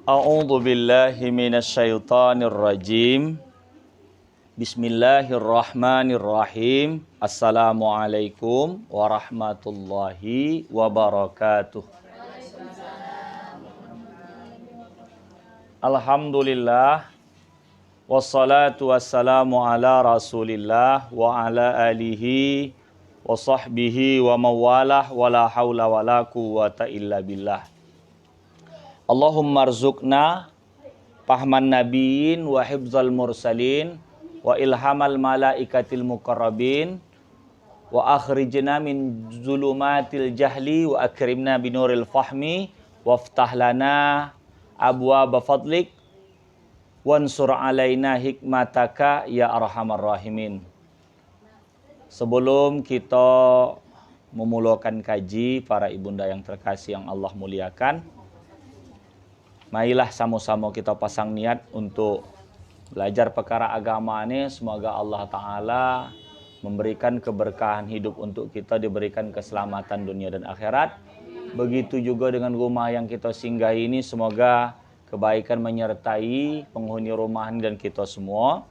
A'udzu billahi minasyaitonir rajim. Bismillahirrahmanirrahim. Assalamualaikum warahmatullahi wabarakatuh. Alhamdulillah wassalatu wassalamu ala Rasulillah wa ala alihi wa sahbihi wa mawalah wala haula wala quwwata illa billah. Allahumma rzuqna fahman nabiyyin wa hifzal mursalin wa ilhamal malaikatil muqarrabin wa akhrijna min zulumatil jahli wa akrimna binuril fahmi waftah lana abwaaba fadlik wansur alaina hikmataka ya arhamar rahimin. Sebelum kita memulakan kaji, para ibunda yang terkasih yang Allah muliakan, marilah sama-sama kita pasang niat untuk belajar perkara agama ini. Semoga Allah Ta'ala memberikan keberkahan hidup untuk kita, diberikan keselamatan dunia dan akhirat. Begitu juga dengan rumah yang kita singgahi ini, semoga kebaikan menyertai penghuni rumah dan kita semua.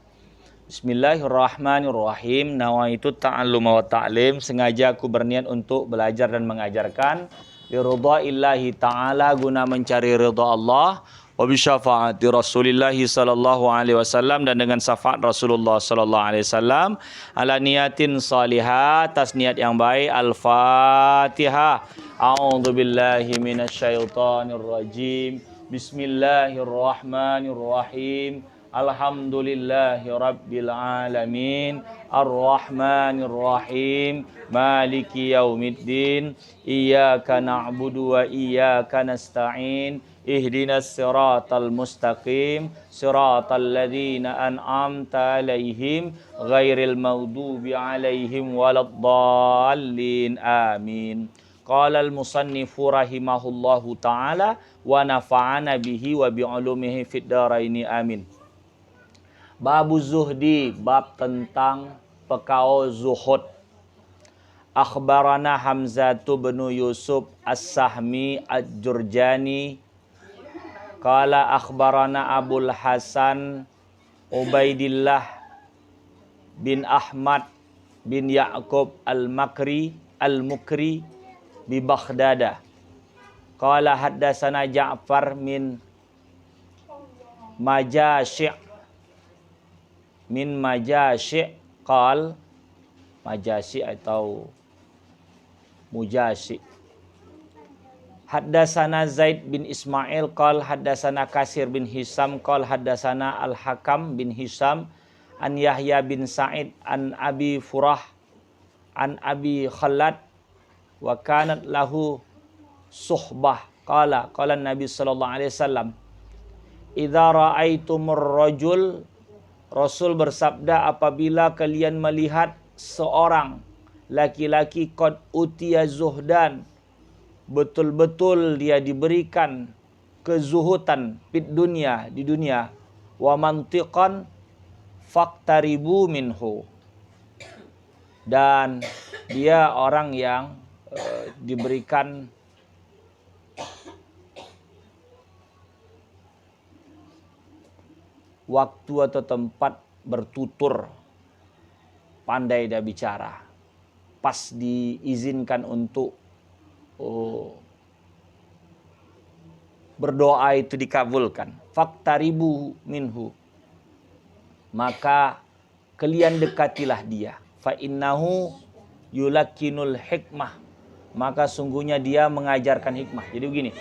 Bismillahirrahmanirrahim. Nawaitu ta'allum wa ta'lim. Sengaja aku berniat untuk belajar dan mengajarkan liridha'illahi ta'ala, guna mencari ridha Allah, wa bisyafaati Rasulillah sallallahu alaihi wasallam, dan dengan syafaat Rasulullah sallallahu alaihi wasallam, ala niyatin salihah, atas niat yang baik. Al-Fatihah. A'udzu billahi minasyaitonir rajim. Bismillahirrahmanirrahim. Alhamdulillahi rabbil alamin. Ar-Rahmanir Rahim. Maliki yaumiddin. Iyyaka na'budu wa iyyaka nasta'in. Ihdinas siratal mustaqim. Siratal ladzina an'amta 'alaihim ghairil maghdubi 'alaihim waladdallin. Amin. Qala al-musannifu rahimahullahu ta'ala wa nafa'ana bihi wa bi'ulumihi fid dharaini. Amin. Babu zuhdi, bab tentang perkara zuhud. Akhbarana Hamzatu bin Yusuf As-Sahmi Al-Jurjani qala akhbarana Abul Hasan Ubaidillah bin Ahmad bin Ya'qub Al-Mukri bi Baghdad qala haddatsana Ja'far min Majashi' qal Majashi atau Mujashi. Haddatsana Zaid bin Ismail qal haddatsana Kasir bin Hisam qal haddatsana Al-Hakam bin Hisam an Yahya bin Sa'id an Abi Furah an Abi Khalad wa kanat lahu suhbah qala Nabi sallallahu alaihi wasallam idza ra'aitumur rajul, Rasul bersabda, apabila kalian melihat seorang laki-laki qad utiya zuhdan, betul-betul dia diberikan kezuhutan di dunia, wa mantiqan faqtaribu minhu, dan dia orang yang diberikan waktu atau tempat bertutur, pandai dia bicara, pas diizinkan untuk berdoa itu dikabulkan. Faqtaribu minhu, maka kalian dekatilah dia. Fa innahu yulakinul hikmah, maka sungguhnya dia mengajarkan hikmah. Jadi begini,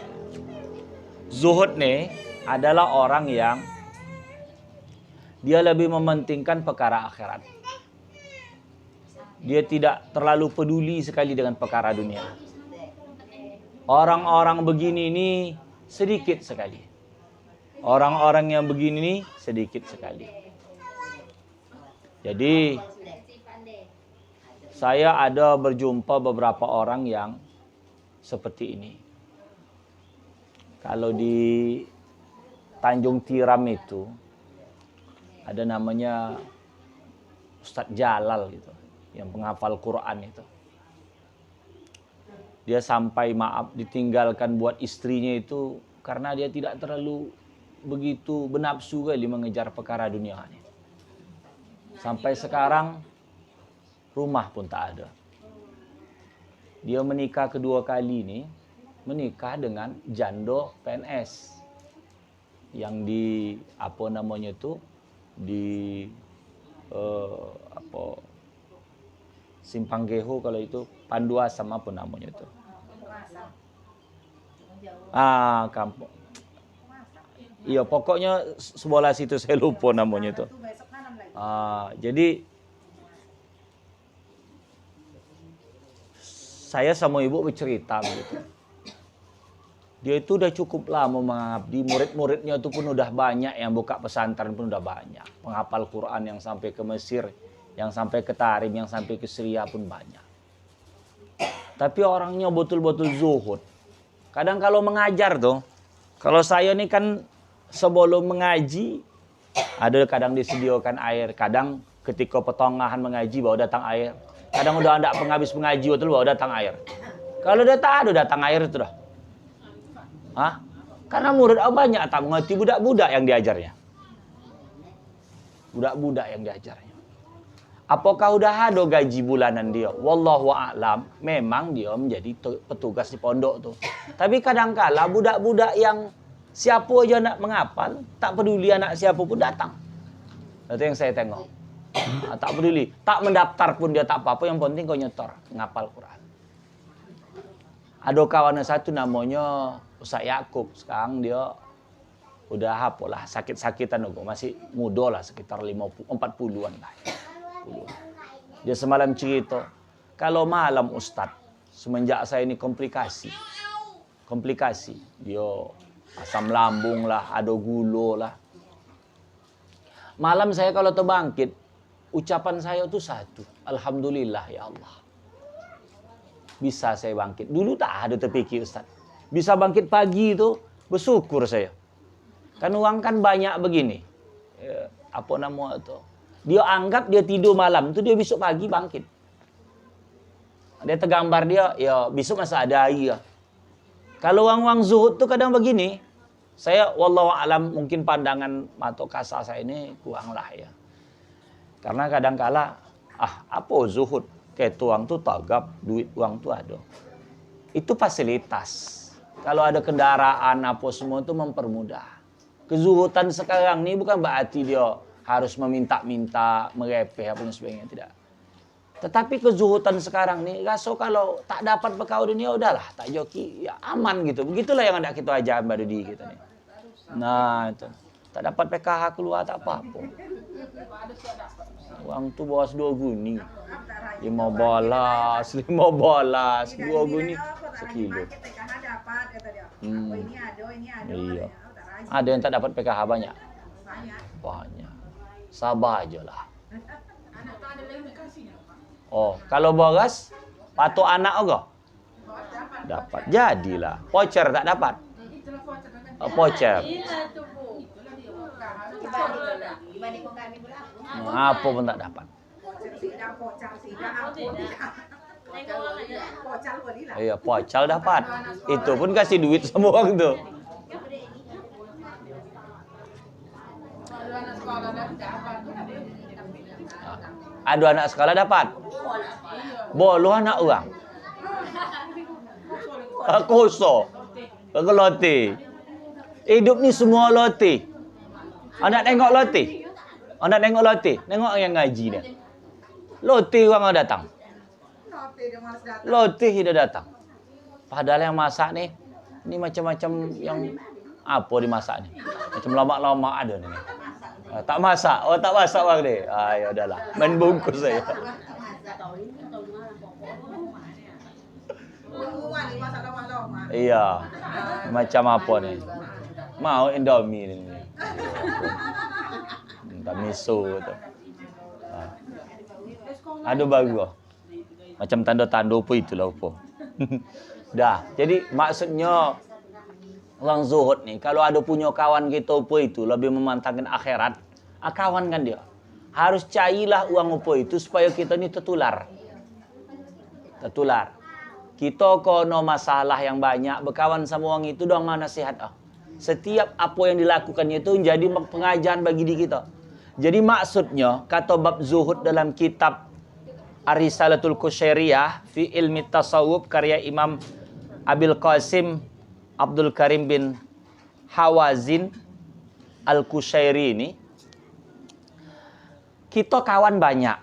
zuhud nih adalah orang yang dia lebih mementingkan perkara akhirat. Dia tidak terlalu peduli sekali dengan perkara dunia. Orang-orang begini ini sedikit sekali. Orang-orang yang begini ini sedikit sekali. Jadi saya ada berjumpa beberapa orang yang seperti ini. Kalau di Tanjung Tiram itu ada namanya Ustadz Jalal gitu, yang penghafal Quran itu. Dia sampai maaf ditinggalkan buat istrinya itu karena dia tidak terlalu begitu bernafsu kali mengejar perkara dunia ini. Sampai sekarang rumah pun tak ada. Dia menikah kedua kali ini, menikah dengan jando PNS yang di apa namanya itu di Simpang Geho, kalau itu Panduasam apa namanya itu. Kampung. Iya, pokoknya sebelah situ saya lupa namanya itu. Jadi saya sama ibu bercerita begitu. Dia itu udah cukup lama mengabdi, murid-muridnya itu pun udah banyak, yang buka pesantren pun udah banyak. Penghafal Quran yang sampai ke Mesir, yang sampai ke Tarim, yang sampai ke Syria pun banyak. Tapi orangnya betul-betul zuhud. Kadang kalau mengajar tuh, kalau saya ini kan sebelum mengaji, ada kadang disediakan air, kadang ketika pertengahan mengaji baru datang air. Kadang udah ada penghabis mengaji betul baru datang air. Kalau dia tak ada datang air itu dah. Karena murid banyak tak mengerti, budak-budak yang diajarnya. Budak-budak yang diajarnya. Apakah udah ada gaji bulanan dia? Wallahu a'lam. Memang dia menjadi petugas di pondok tuh. Tapi kadang-kala budak-budak yang siapa aja nak menghafal, tak peduli anak siapa pun datang. Itu yang saya tengok. Tak peduli, tak mendaftar pun dia tak apa-apa, yang penting kau nyetor ngapal Quran. Ada kawan satu namanya Ustaz Yakub, sekarang dia udah lah sakit-sakitan juga, masih muda lah, sekitar 40-an lah. Dia semalam cerita, kalau malam Ustaz, semenjak saya ini komplikasi, dia asam lambung lah, ada gula lah. Malam saya kalau terbangkit, ucapan saya tuh satu, Alhamdulillah ya Allah. Bisa saya bangkit. Dulu tak ada terpikir Ustaz. Bisa bangkit pagi itu, bersyukur saya. Kan uang kan banyak begini. Apa nama itu? Dia anggap dia tidur malam itu, dia besok pagi bangkit. Dia tergambar dia, ya besok masa ada air ya. Kalau uang-uang zuhud tuh kadang begini. Saya wallahu alam, mungkin pandangan mata kasar saya ini kurang lah ya. Karena kadang-kala apa zuhud? Kayak tuang tuh tagap, duit uang tuh ada. Itu fasilitas. Kalau ada kendaraan apa semua itu mempermudah. Kezuhudan sekarang ini bukan berarti dia harus meminta-minta, merepeh apa dan sebagainya, tidak. Tetapi kezuhudan sekarang ini rasa kalau tak dapat bekal dunia udahlah, tak joki, ya aman gitu. Begitulah yang hendak kita ajar pada diri kita nih. Nah, itu. Tak dapat PKH keluar tak apa-apa. Uang tu bawa 2 guni. 5 bolas, 2 guni sekilo. Iya. Ada yang tak dapat PKH banyak? Banyak. Sabar aja lah. Oh, kalau boras, patok anak juga? Dapat. Jadilah. Voucher tak dapat? Voucher. Apa pun tak dapat. Iya, pocal dapat. Itu pun kasih duit semua orang tuh. Ada anak sekolah dapat. Bolu anak orang. Koso. Loti. Hidup ni semua loti. Anak tengok loti. Anak tengok loti. Tengok yang ngaji dia. Loti orang datang. Loti dia datang. Padahal yang masak nih, ini macam-macam yang apa dimasak nih. Macam lama-lama ada nih. Tak masak. Oh, tak masak bang ni. Ya udahlah. Main bungkus saya. Iya. Macam apa nih? Mau Indomie ni. Tak miso tu. Ada bagus. Macam tanda-tanda apa itulah apa. Dah. Jadi maksudnya Orang zuhud nih, kalau ada punya kawan kita apa itu lebih memantangkan akhirat, kawan kan dia. Harus carilah uang apa itu supaya kita ni tertular. Tertular. Kita kono masalah yang banyak, berkawan sama orang itu dong nasihat. Setiap apa yang dilakukannya itu menjadi pengajaran bagi diri kita. Jadi maksudnya, kata bab zuhud dalam kitab Ar-Risalatul Qushairiyah fi ilmi tasawuf karya Imam Abil Qasim Abdul Karim bin Hawazin Al-Qushairi ini, kita kawan banyak.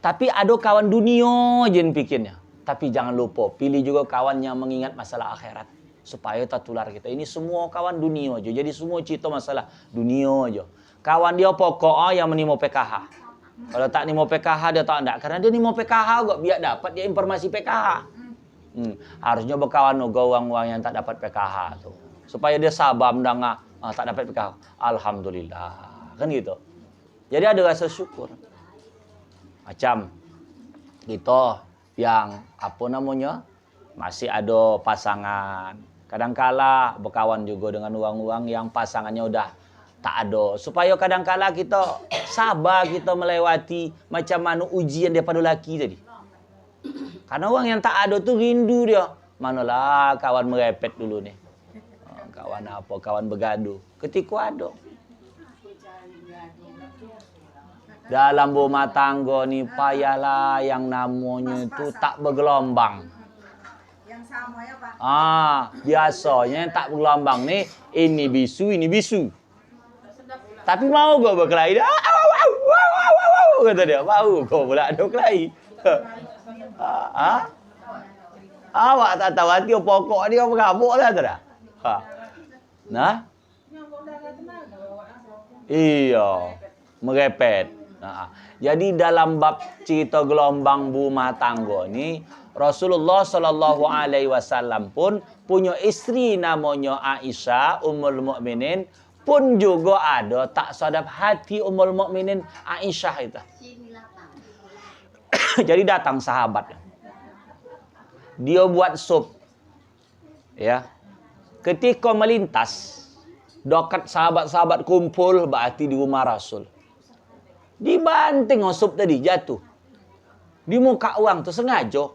Tapi ada kawan dunia je pikirnya. Tapi jangan lupa, pilih juga kawan yang mengingat masalah akhirat. Supaya tak tular kita. Ini semua kawan dunia aja. Jadi semua cerita masalah dunia aja. Kawan dia pokok yang menimo PKH. Kalau tak nimo PKH dia tak ada. Karena dia nimo PKH juga biar dapat dia informasi PKH. Harusnya berkawan juga orang-orang yang tak dapat PKH tuh. Supaya dia sabar mendengar tak dapat PKH. Alhamdulillah. Kan gitu. Jadi ada rasa syukur. Macam kita yang apa namanya masih ada pasangan, kadangkala berkawan juga dengan orang-orang yang pasangannya udah tak ada, supaya kadangkala kita sabar kita melewati macam mana ujian daripada lelaki tadi. Karena orang yang tak ada tu rindu dia, manalah kawan merepet dulu nih, kawan apa, kawan bergaduh ketika ada. Dalam rumah tangga ni payahlah yang namanya itu tak bergelombang. Yang sama ya Pak. Biasanya yang tak bergelombang ni ini bisu, ini bisu. Tapi mau kau berkelahi dah. Kata dia, mau kau pula ada berkelahi. Awak tak tahu hati pokok dia bergamuk lah tu dah. Nah? Iya, merepet. Jadi dalam bab cerita gelombang rumah tangga ni, Rasulullah sallallahu alaihi wasallam pun punya isteri namanya Aisyah Ummul Mukminin pun juga ada tak sadap hati Ummul Mukminin Aisyah itu. Jadi datang sahabat. Dia buat sup. Ya. Ketika melintas, dekat sahabat-sahabat kumpul berarti di rumah Rasul. Dibanting sup tadi jatuh di muka orang tu sengaja.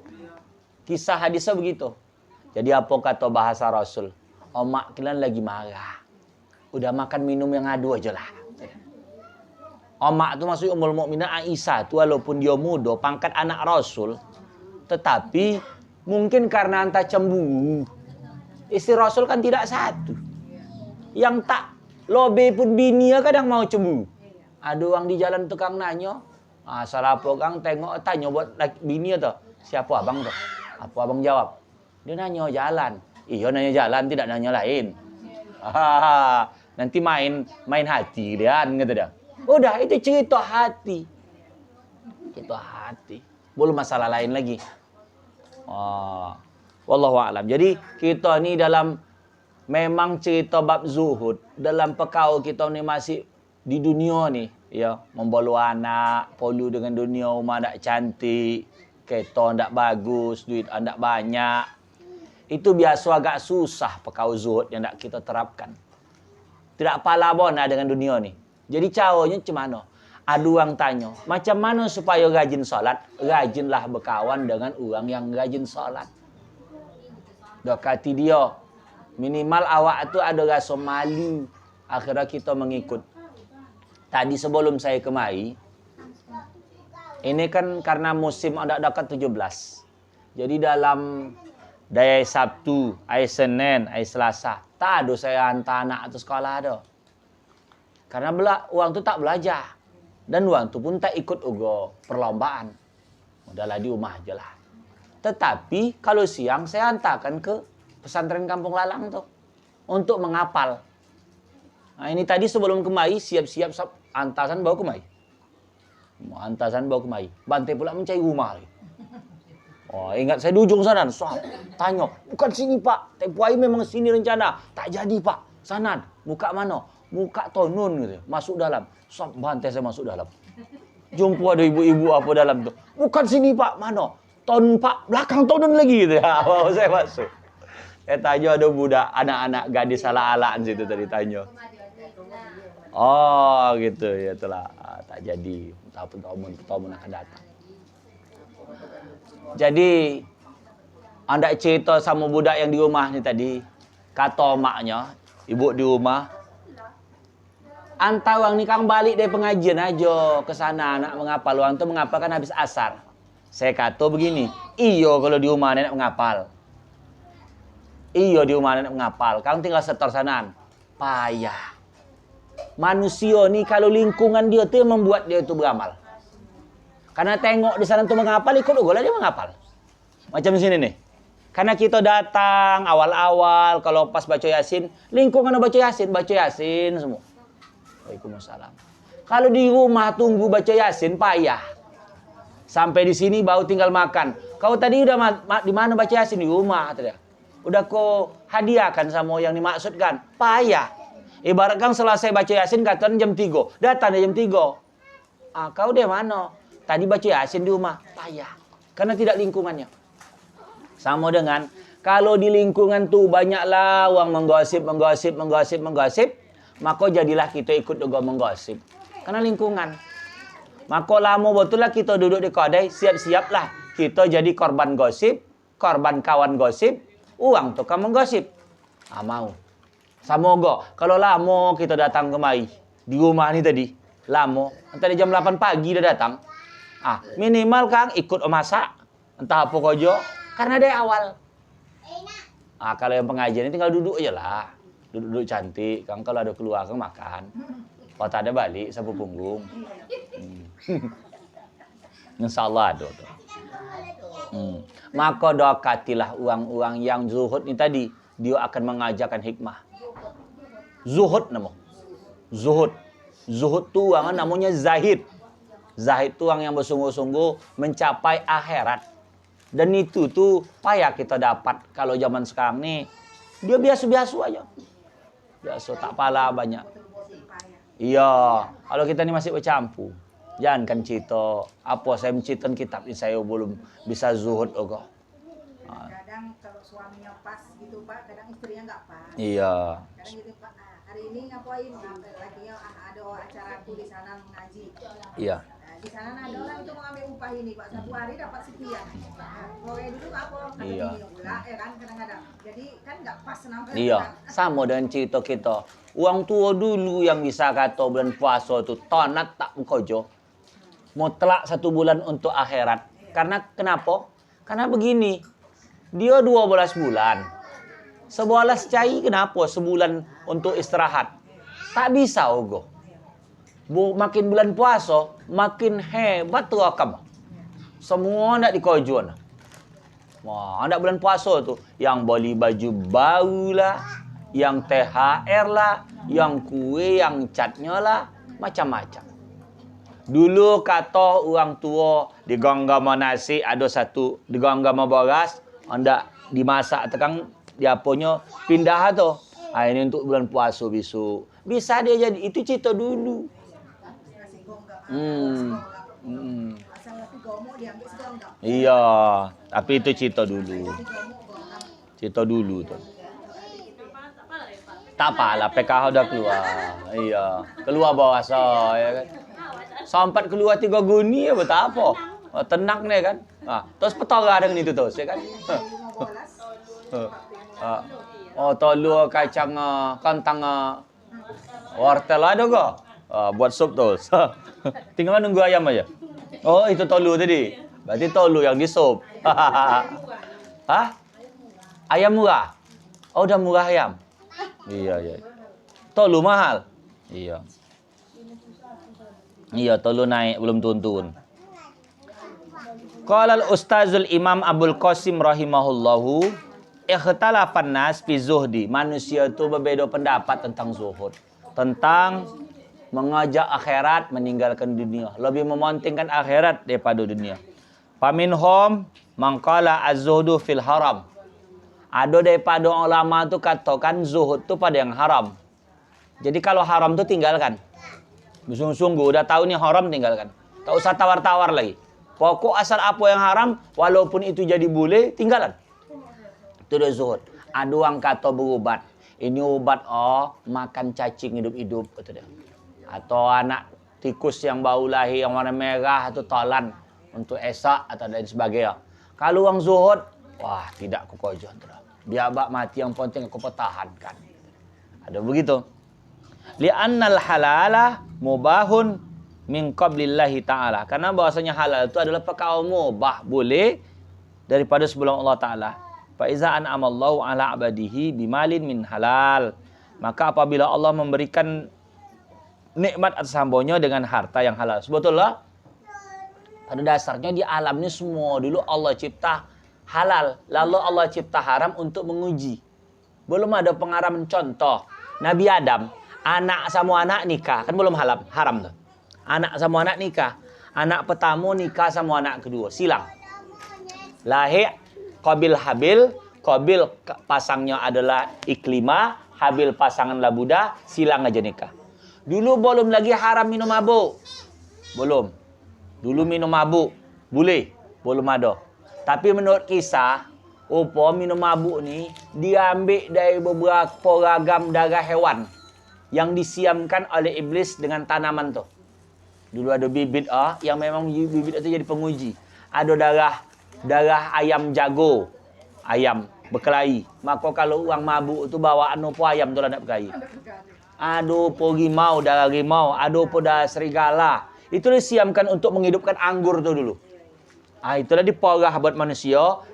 Kisah hadisnya begitu. Jadi apa kata bahasa Rasul? Mak kalian lagi marah. Udah makan minum yang adu aja lah. Mak tu maksudnya Ummul Mukminin Aisyah tu walaupun dia muda pangkat anak Rasul, tetapi mungkin karena entah cemburu. Istri Rasul kan tidak satu. Yang tak lobe pun bini kadang mau cemburu. Ada orang di jalan tukang nanya, salah apa kang tengok tanya buat bini tu, siapa abang tu? Apa abang jawab? Dia nanya jalan. Iya nanya jalan tidak nanya lain. Nanti main hati dia kata dia. Udah itu cerita hati. Cerita hati. Belum masalah lain lagi. Wallahu a'lam. Jadi kita ni dalam memang cerita bab zuhud dalam pekau kita ni masih di dunia ni, ya, membawa anak, polu dengan dunia, rumah tak cantik, kereta tak bagus, duit tak banyak. Itu biasa agak susah pekau zuhud yang nak kita terapkan. Tidak pala bona dengan dunia ni. Jadi caranya macam mana? Ada orang tanya, macam mana supaya rajin solat? Rajinlah berkawan dengan orang yang rajin solat. Dekati dia. Minimal awak tu ada rasa malu. Akhirnya kita mengikut. Tadi sebelum saya kemari, ini kan karena musim ada dekat 17. Jadi dalam dari Sabtu, hari Senin, hari Selasa, tak ada saya hantar anak ke sekolah ada. Karena orang tu tak belajar. Dan orang tu pun tak ikut juga perlombaan. Udahlah di rumah je lah. Tetapi kalau siang saya hantarkan ke pesantren Kampung Lalang tu untuk menghafal. Nah, ini tadi sebelum kemari siap-siap antasan bawa kemari. Antasan bawa kemari. Bantai pula mencari rumah. Ingat saya di ujung sana. Tanya, bukan sini Pak. Tempoh hari memang sini rencana. Tak jadi Pak. Sana. Muka mana? Muka tonun gitu. Masuk dalam. Bantai saya masuk dalam. Jumpa ada ibu-ibu apa dalam tu. Bukan sini Pak. Mana? Ton Pak. Belakang tonun lagi gitu. Saya masuk. tanya ada budak anak-anak gadis ala-alaan situ tadi tanya. Oh gitu ya itulah. Tak jadi. Tahun akan datang. Jadi anda cerita sama budak yang di rumah ni tadi. Kata maknya, ibu di rumah, antar orang ni kang balik dari pengajian aja ke sana nak menghafal. Orang tu menghafal kan habis asar. Saya kata begini, iyo kalau di rumah nak menghafal. Iyo di rumah nak menghafal. Kang tinggal setor sanaan. Payah. Manusia ni kalau lingkungan dia tu yang membuat dia tu beramal. Karena tengok di sana tu menghafal, ikut juga lah dia menghafal. Macam di sini nih. Karena kita datang awal-awal kalau pas baca Yasin, lingkungan baca Yasin semua. Waalaikumsalam. Kalau di rumah tunggu baca Yasin payah. Sampai di sini baru tinggal makan. Kau tadi udah di mana baca Yasin? Di rumah kata dia. Udah kau hadiahkan sama yang dimaksudkan. Payah. Ibaratkan selesai baca Yasin katakan jam 3. Datang jam 3. Kau di mana? Tadi baca Yasin di rumah. Payah. Karena tidak lingkungannya. Sama dengan kalau di lingkungan tu banyaklah orang menggosip, maka jadilah kita ikut juga menggosip. Karena lingkungan. Maka lama betul lah kita duduk di kedai, siap-siaplah kita jadi korban gosip, korban kawan gosip, uang tukang menggosip. Mau. Sama juga. Kalau lama kita datang kemari, di rumah ni tadi, lama, entah jam 8 pagi dah datang. Minimal Kang ikut masak, entah apa kojo. Karena dari awal. Kalau yang pengajian ini tinggal duduk aja lah. Duduk cantik. Kang kalau ada keluar Kang makan. Kalau tak ada balik sapu punggung. Insyaallah ada. Maka dokatilah orang-orang yang zuhud ni tadi. Dia akan mengajarkan hikmah. Zuhud nama. Zuhud. Zuhud tu orang namanya zahid. Zahid tu orang yang bersungguh-sungguh mencapai akhirat. Dan itu tuh payah kita dapat kalau zaman sekarang nih. Dia biasa-biasa aja. Biasa tak pala banyak. Iya, kalau kita ini masih bercampur. Jangan kan cerita apa saya menceritakan kitab ini saya belum bisa zuhud juga. Kadang kalau suaminya pas gitu Pak, kadang istrinya nggak pas. Iya. Kadang gitu Pak, hari ini ngapain? Laginya ada acara aku di sana mengaji. Iya. Di sana ada orang untuk mengambil upah ini Pak, 1 hari dapat sekian. Pokoknya dulu apa? Kata Iya. dia pula, kan kadang-kadang. Jadi kan nggak pas namanya. Iya, sama dengan cerita kita. Orang tua dulu yang bisa kata bulan puasa itu tonat tak bekerja. Mutlak 1 bulan untuk akhirat. Karena kenapa? Karena begini. Dia 12 bulan. 11 cai kenapa? Sebulan untuk istirahat. Tak bisa ogo. Makin bulan puasa, makin hebat tu akam. Semua nak dikojuan. Wah, nak bulan puasa tu yang beli baju baru lah, yang THR lah, yang kue, yang catnya lah, macam-macam. Dulu kata orang tua di ganggama nasi ada satu di ganggama beras, anda dimasak tekan dia punya pindah tu. Ini untuk bulan puasa besok. Bisa dia jadi itu cerita dulu. Asal tapi gomo diambil segonggam. Iya, tapi itu cerita dulu. Cerita dulu tu. Tak apalah, PKH udah keluar. Iya, keluar bahasa ya kan. Sampai keluar 3 guni ya betul apa? Tenang nih kan. Terus petara dengan itu terus ya kan. Telur kacang kentang wortel ada ke? Buat sup terus. Tinggal nunggu ayam aja. Oh, itu telur tadi. Berarti telur yang di sup. Ayam murah? Oh, udah murah ayam. Iya. Telur mahal? Iya. Iya, telur naik belum turun. Qala al-Ustazul Imam Abdul Qasim rahimahullahu, ikhtalafan nas fi zuhdi. Manusia itu berbeda pendapat tentang zuhud. Tentang mengajak akhirat, meninggalkan dunia. Lebih mementingkan akhirat daripada dunia. Faminhum mangqala az-zuhdu fil haram. Ada daripada ulama tu katakan zuhud tu pada yang haram. Jadi kalau haram tu tinggalkan. Sungguh-sungguh udah tahu ni haram tinggalkan. Tak usah tawar-tawar lagi. Pokok asal apa yang haram, walaupun itu jadi boleh, tinggalan. Itu dah zuhud. Ada orang kata berubat. Ini obat makan cacing hidup-hidup kata dia. Atau anak tikus yang bau lahir yang warna merah atau tolan untuk esak atau lain sebagainya. Kalau orang zuhud, wah tidak aku kojon. Biar bak mati yang penting aku pertahankan. Ada begitu. Li'annal halala mubahun min qablillahi ta'ala. Karena bahwasanya halal itu adalah perkara mubah, boleh daripada sebelum Allah Ta'ala. Fa iza an'amallahu ala abadihi bimalin min halal. Maka apabila Allah memberikan nikmat atas hambanya dengan harta yang halal. Sebetulnya pada dasarnya di alam ini semua dulu Allah cipta halal. Lalu Allah cipta haram untuk menguji. Belum ada pengaraman contoh. Nabi Adam, anak sama anak nikah. Kan belum haram tuh. Anak sama anak nikah. Anak pertama nikah sama anak kedua. Silang. Lahir Qabil Habil. Qabil pasangnya adalah Iklimah. Habil pasangan Labuda. Silang aja nikah. Dulu belum lagi haram minum mabuk. Belum. Dulu minum mabuk. Boleh. Belum ada. Tapi menurut kisah, minum mabuk ni diambil dari beberapa ragam darah hewan yang disiamkan oleh iblis dengan tanaman tu. Dulu ada bibit yang memang bibit itu jadi penguji. Ada darah ayam jago, ayam berkelahi. Maka kalau orang mabuk tu bawaan apa ayam tu lah nak berkelahi. Ada apa rimau, darah rimau, ada apa darah serigala. Itu disiamkan untuk menghidupkan anggur tu dulu. Itulah diporah buat manusia.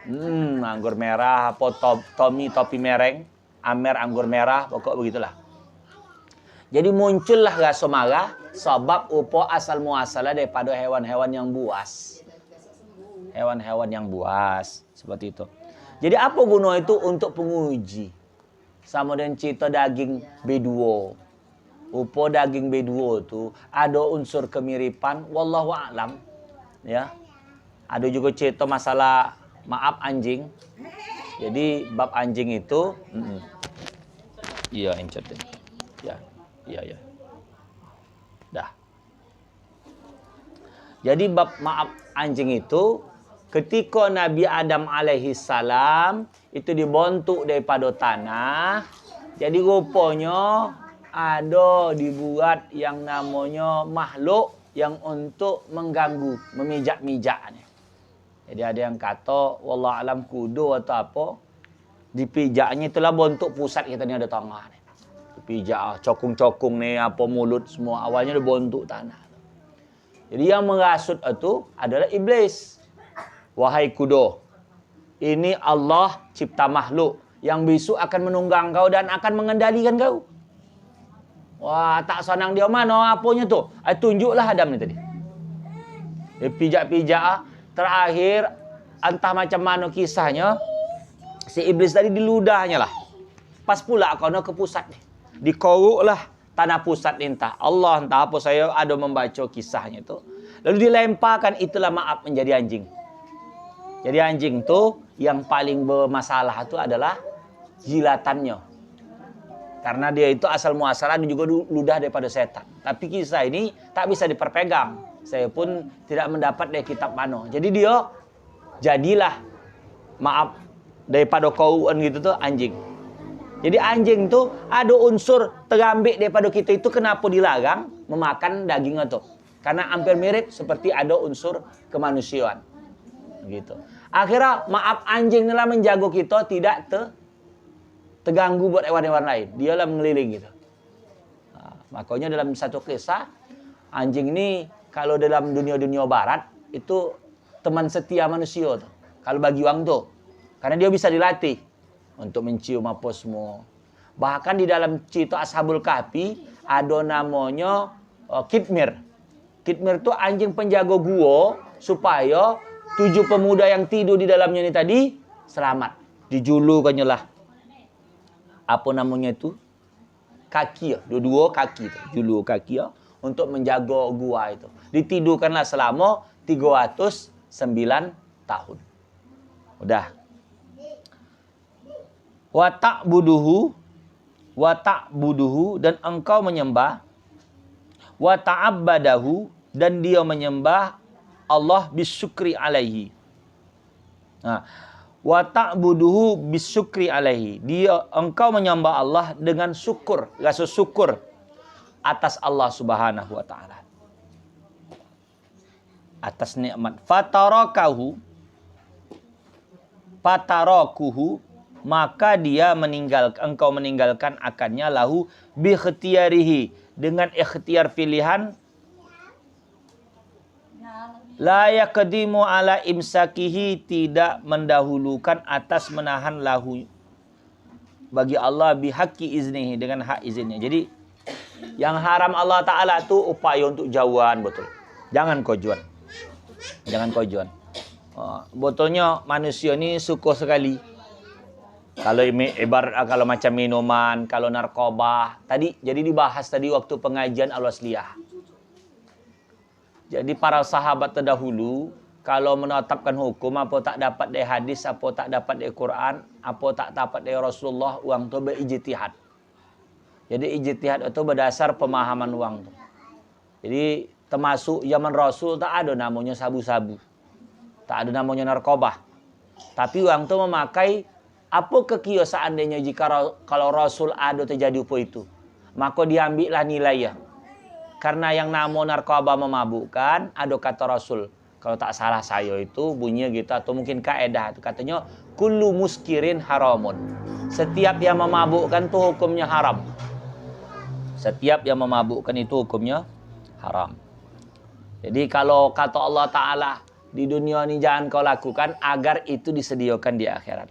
Anggur merah, apa topi mereng, amer anggur merah, pokok begitulah. Jadi muncullah rasa marah sebab asal muasalah daripada hewan-hewan yang buas. Hewan-hewan yang buas, seperti itu. Jadi apa guna itu? Untuk penguji. Sama dengan cerita daging B2. Daging B2 tu ada unsur kemiripan, wallahu a'lam. Ya. Ada juga cerita masalah maaf anjing. Jadi bab anjing itu iya encet. Ya. Dah. Jadi bab maaf anjing itu ketika Nabi Adam alaihi salam itu dibentuk daripada tanah. Jadi rupanya ada dibuat yang namanya makhluk yang untuk mengganggu, memijak-mijak. Jadi ada yang kata wallah alam kudo atau apa, dipijaknya itulah bentuk pusat kita ni ada tengah ni. Dipijak cokung-cokung ni apa mulut semua awalnya dia bentuk tanah. Jadi yang merasut itu adalah iblis. Wahai kudo, ini Allah cipta makhluk yang besok akan menunggang kau dan akan mengendalikan kau. Wah, tak senang dia mana apanya tu? Tunjuklah Adam ni tadi. Dia pijak-pijak. Terakhir, entah macam mana kisahnya, si iblis tadi diludahnya lah. Pas pula kena ke pusat ni. Dikoruklah tanah pusat ni entah. Allah entah apa, saya ada membaca kisahnya tu. Lalu dilemparkan, itulah maaf menjadi anjing. Jadi anjing tu yang paling bermasalah tu adalah jilatannya. Karena dia itu asal muasalah dan juga ludah daripada setan. Tapi kisah ini tak bisa diperpegang. Saya pun tidak mendapat dari kitab mana. Jadi dia jadilah maaf daripada kauan gitu tuh anjing. Jadi anjing tuh ada unsur terambil daripada kita itu kenapa dilarang memakan daging itu. Karena hampir mirip seperti ada unsur kemanusiaan. Gitu. Akhirnya maaf anjing inilah menjaga kita tidak terganggu buat hewan-hewan lain. Dialah mengeliling gitu. Makanya dalam satu kisah anjing ini kalau dalam dunia barat itu teman setia manusia tuh. Kalau bagi orang tuh. Karena dia bisa dilatih untuk mencium apa semua. Bahkan di dalam cerita Ashabul Kahfi ada namanya Kitmir. Kitmir itu anjing penjaga gua supaya 7 pemuda yang tidur di dalamnya ini tadi selamat. Dijulukannya lah. Apa namanya itu? Kaki ya. Dua kaki itu. Julu kaki ya. Untuk menjaga gua itu. Ditidurkanlah selama 309 tahun. Udah. Wa ta'buduhu dan engkau menyembah. Wa ta'abbadahu dan dia menyembah Allah bisyukri alaihi. Nah, wa ta'buduhu bisyukri alaihi. Engkau menyembah Allah dengan syukur, rasa syukur atas Allah Subhanahu wa taala. Atas nikmat. Fatarakuhu, maka dia engkau meninggalkan akannya lahu bi ikhtiyarihi, dengan ikhtiar pilihan, la yaqdimu ala imsakihi, tidak mendahulukan atas menahan lahu bagi Allah bihaqqi iznihi, dengan hak izinnya. Jadi yang haram Allah Ta'ala tu upaya untuk jauhan, betul. Jangan kojuan. Jangan kojuan. Betulnya manusia ni suka sekali. Kalau kalau macam minuman, kalau narkoba. Jadi dibahas tadi waktu pengajian Al-Wasliyah. Jadi para sahabat terdahulu, kalau menetapkan hukum, apa tak dapat dari hadis, apa tak dapat dari Quran, apa tak dapat dari Rasulullah, uang tu berijtihad. Jadi ijtihad itu berdasar pemahaman uang tu. Jadi termasuk zaman Rasul tak ada namanya sabu-sabu. Tak ada namanya narkoba. Tapi orang tu memakai apa kekira seandainya jika kalau Rasul ada terjadi apa itu. Maka diambillah nilainya. Karena yang nama narkoba memabukkan, ada kata Rasul. Kalau tak salah saya itu bunyinya gitu, atau mungkin kaedah itu katanya kullu muskirin haramun. Setiap yang memabukkan itu hukumnya haram. Setiap yang memabukkan itu hukumnya haram. Jadi kalau kata Allah Ta'ala, di dunia ini jangan kau lakukan agar itu disediakan di akhirat.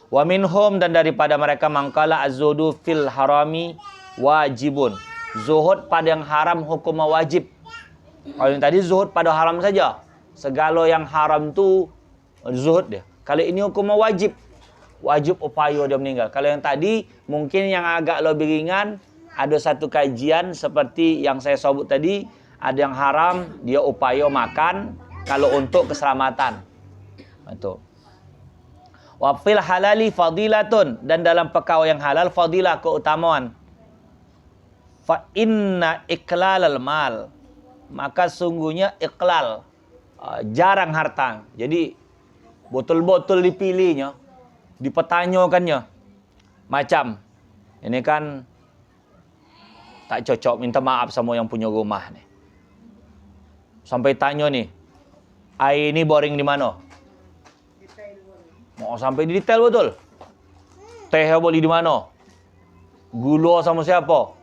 Wa minhum, dan daripada mereka mangkala az-zuhdu fil harami wajibun. Zuhud pada yang haram hukum wajib. Kalau yang tadi zuhud pada haram saja. Segala yang haram tu zuhud dia. Kalau ini hukum wajib. Wajib upaya dia meninggal. Kalau yang tadi mungkin yang agak lebih ringan, ada satu kajian seperti yang saya sebut tadi, ada yang haram dia upaya makan kalau untuk keselamatan. Itu. Wa fil halali fadilatun, dan dalam perkara yang halal fadilah, keutamaan. Fa inna iklalal mal, maka sungguhnya iklal, jarang harta. Jadi betul-betul dipilihnya, dipertanyakannya. Macam ini kan tak cocok, minta maaf sama yang punya rumah nih. Sampai tanya nih, air ini boring di mana? Mau sampai di detail betul. Teh boleh di mana? Gula sama siapa?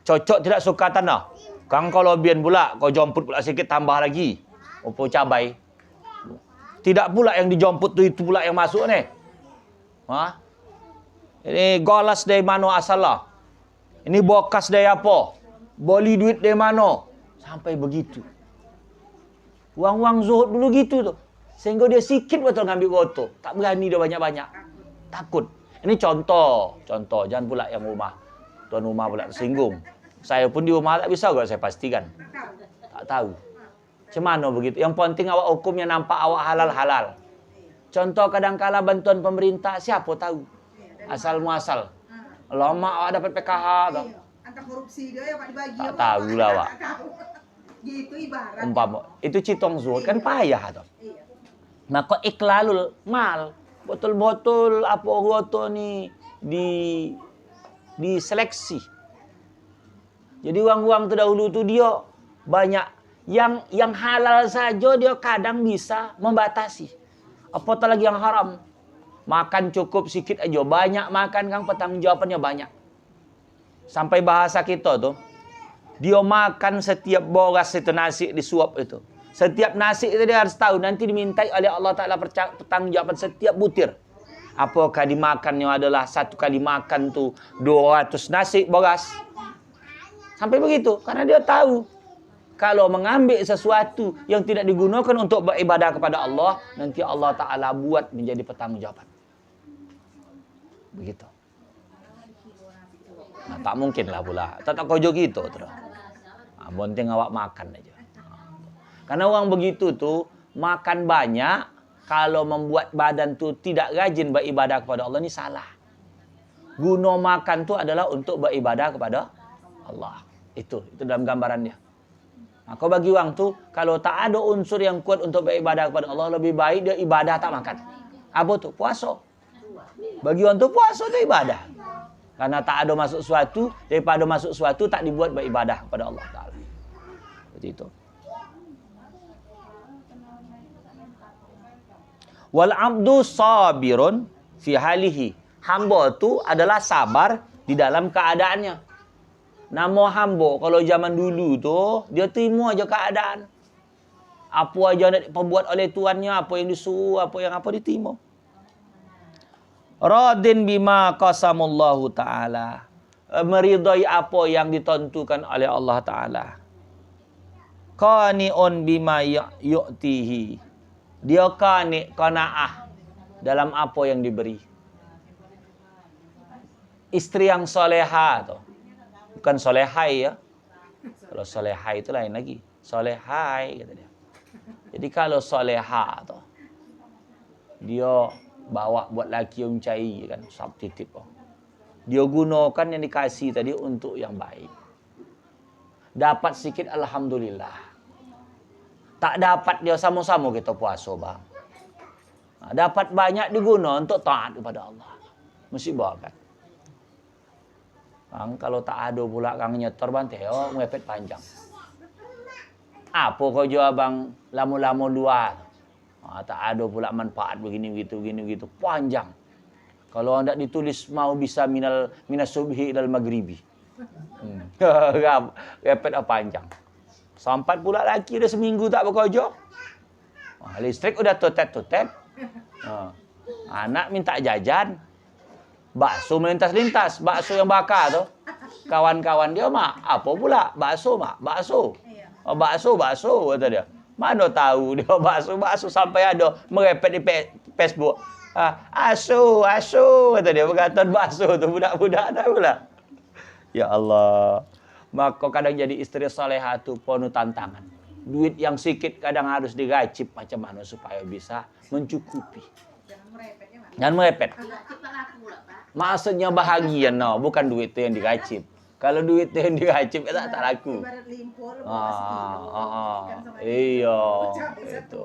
Cocok tidak suka tanah? Kang kalau bian pula, kau jemput pula sikit tambah lagi. Opo cabai. Tidak pula yang dijemput itu pula yang masuk nih. Ha? Ini golas dari mana asalnya? Ini bokas dari apa? Boli duit dari mana? Sampai begitu. Uang-uang zuhud dulu gitu tuh. Sehingga dia sikit betul ngambil foto. Tak berani dia banyak-banyak. Takut. Ini contoh. Jangan pula yang rumah. Tuan rumah pula tersinggung. Saya pun di rumah tak bisa kalau saya pastikan. Tak tahu. Macam mana begitu? Yang penting awak hukumnya nampak awak halal-halal. Contoh kadang-kala bantuan pemerintah, siapa tahu? Asal muasal. Lama awak dapat PKH. Antar korupsi dia yang dibagi. Tak tahu lah awak. Gitu ibarat. Umpama. Itu citong zuhud kan payah tuh. Maka iklalul mal. Betul-betul apa roto ni diseleksi. Jadi uang-uang terdahulu tu dia banyak yang halal saja dia kadang bisa membatasi. Apatah lagi yang haram. Makan cukup sikit aja, banyak makan kan pertanggungjawabannya banyak. Sampai bahasa kita tuh, dia makan setiap boras itu nasi disuap itu. Setiap nasi itu dia harus tahu nanti dimintai oleh Allah Ta'ala pertanggungjawaban setiap butir. Apakah dimakannya adalah satu kali makan tuh 200 nasi boras. Sampai begitu, karena dia tahu kalau mengambil sesuatu yang tidak digunakan untuk beribadah kepada Allah, nanti Allah Ta'ala buat menjadi pertanggungjawaban. Begitu. Nah, tak mungkin lah pula. Tak kojo gitu terus. Nah, penting awak makan aja. Karena orang begitu tuh makan banyak, kalau membuat badan tuh tidak rajin beribadah kepada Allah, ini salah. Guna makan tuh adalah untuk beribadah kepada Allah. Itu dalam gambarannya. Maka bagi orang tu, kalau tak ada unsur yang kuat untuk beribadah kepada Allah, lebih baik dia ibadah tak makan. Apa tu? Puasa. Bagi orang tu puasa tu ibadah. Karena tak ada masuk sesuatu, daripada masuk sesuatu tak dibuat beribadah kepada Allah Ta'ala. Seperti itu. Wal abdu sabirun fi halihi. Hamba tu adalah sabar di dalam keadaannya. Nama hamba kalau zaman dulu tu, dia terima aja keadaan. Apa aja nak perbuat oleh tuannya, apa yang disuruh, apa yang diterima. Radin bima qasamullahu ta'ala. Meridai apa yang ditentukan oleh Allah Ta'ala. Qani'un bima yu'tihi. Dia qanaah dalam apa yang diberi. Istri yang soleha tu. Bukan solehai ya. Kalau solehai itu lain lagi. Solehai kata dia. Jadi kalau soleha tu, dia bawa buat laki yang cari kan, subtitip. Dia gunakan yang dikasih tadi untuk yang baik. Dapat sikit alhamdulillah. Tak dapat dia sama-sama kita puasa bang. Dapat banyak diguna untuk taat kepada Allah. Musibah kan. Bang, kalau tak ada pula kang nyetor bantai, ngepet panjang. Apa kau jual bang lama-lama luar? Tak ada pula manfaat begini begitu panjang. Kalau anda ditulis mau bisa minas subhi dal maghribi. Repet panjang. Sampai pula laki dah seminggu tak bekerja. Listrik udah tutet. Anak minta jajan. Bakso melintas-lintas, bakso yang bakar tu. Kawan-kawan dia mak, apa pula? Bakso mak, bakso. Bakso kata dia. Mana tahu dia bakso sampai ada merepet di Facebook. Asu kata dia, berkata bakso tu budak-budak dah pula. Ya Allah. Maka kadang jadi istri salehah tu penuh tantangan. Duit yang sikit kadang harus digacip macam mana supaya bisa mencukupi. Jangan merepet. Maksudnya bahagia bukan duit tu yang digacip. Kalau duit tu yang digacip tak laku. Iya. Itu.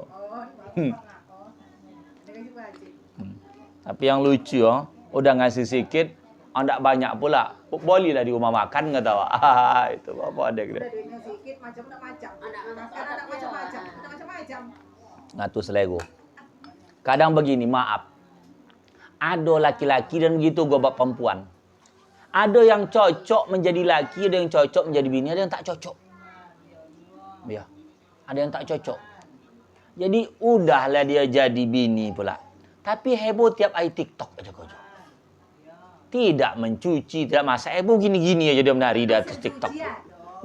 Tapi yang lucu udah ngasih sikit, enggak banyak pula. Boleh lah di rumah makan enggak tahu. Itu apa ada gitu. Duitnya sikit macam-macam. Ada macam-macam. Ngatu selego. Kadang begini, maaf. Ada laki-laki dan begitu gua bab perempuan. Ada yang cocok menjadi laki, ada yang cocok menjadi bini, ada yang tak cocok. Ya. Ada yang tak cocok. Jadi udahlah dia jadi bini pula. Tapi heboh tiap hari TikTok aja kau. Tidak mencuci, tidak masak. Heboh gini-gini aja dia menari di atas TikTok.